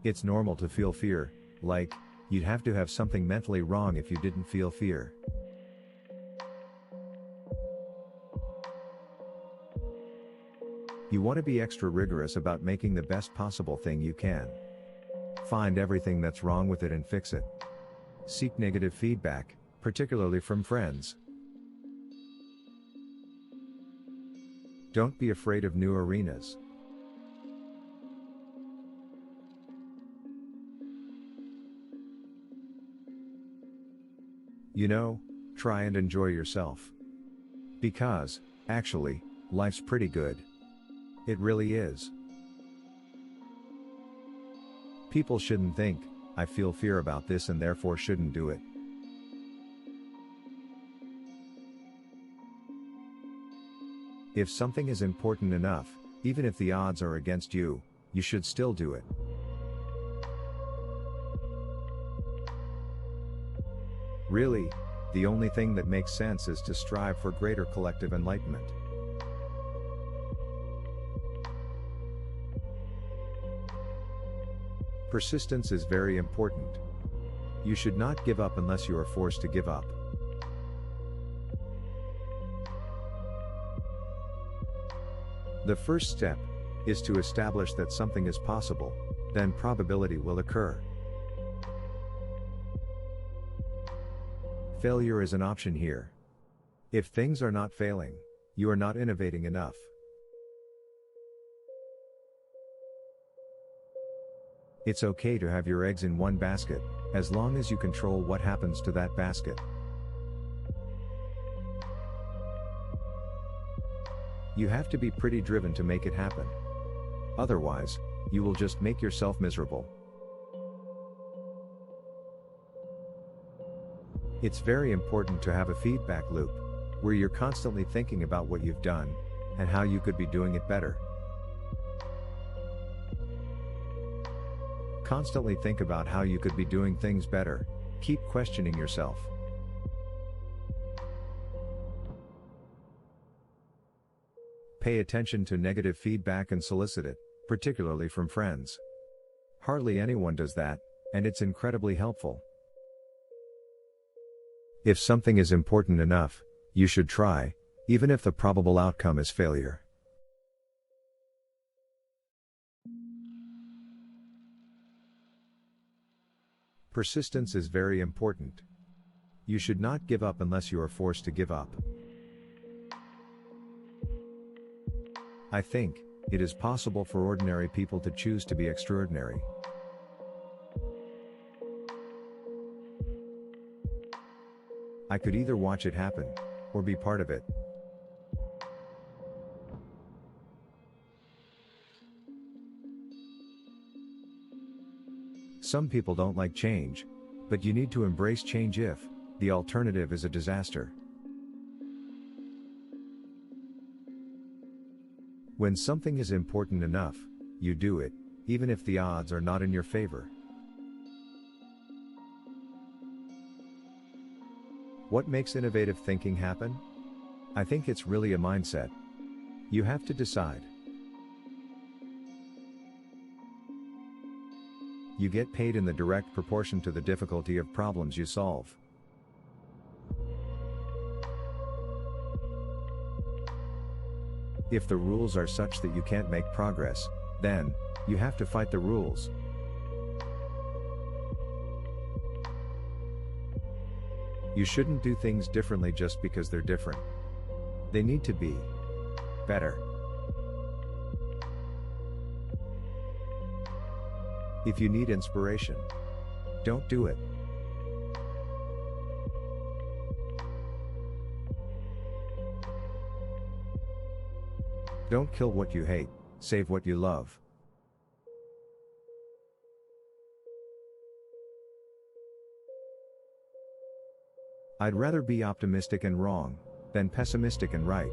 It's normal to feel fear, like, you'd have to have something mentally wrong if you didn't feel fear. You want to be extra rigorous about making the best possible thing you can. Find everything that's wrong with it and fix it. Seek negative feedback, particularly from friends. Don't be afraid of new arenas. Try and enjoy yourself. Because, actually, life's pretty good. It really is. People shouldn't think, I feel fear about this and therefore shouldn't do it. If something is important enough, even if the odds are against you, you should still do it. Really, the only thing that makes sense is to strive for greater collective enlightenment. Persistence is very important. You should not give up unless you are forced to give up. The first step is to establish that something is possible, then probability will occur. Failure is an option here. If things are not failing, you are not innovating enough. It's okay to have your eggs in one basket, as long as you control what happens to that basket. You have to be pretty driven to make it happen. Otherwise, you will just make yourself miserable. It's very important to have a feedback loop, where you're constantly thinking about what you've done, and how you could be doing it better. Constantly think about how you could be doing things better. Keep questioning yourself. Pay attention to negative feedback and solicit it, particularly from friends. Hardly anyone does that, and it's incredibly helpful. If something is important enough, you should try, even if the probable outcome is failure. Persistence is very important. You should not give up unless you are forced to give up. I think it is possible for ordinary people to choose to be extraordinary. I could either watch it happen, or be part of it. Some people don't like change, but you need to embrace change if the alternative is a disaster. When something is important enough, you do it, even if the odds are not in your favor. What makes innovative thinking happen? I think it's really a mindset. You have to decide. You get paid in the direct proportion to the difficulty of problems you solve. If the rules are such that you can't make progress, then you have to fight the rules. You shouldn't do things differently just because they're different. They need to be better. If you need inspiration, don't do it. Don't kill what you hate, save what you love. I'd rather be optimistic and wrong, than pessimistic and right.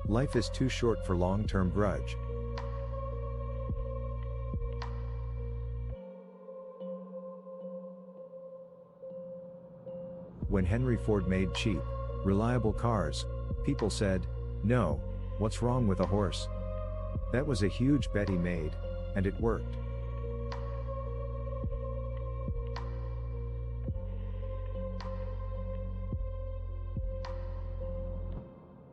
Life is too short for long-term grudge. When Henry Ford made cheap, reliable cars, people said, "No, What's wrong with a horse? That was a huge bet he made, and it worked.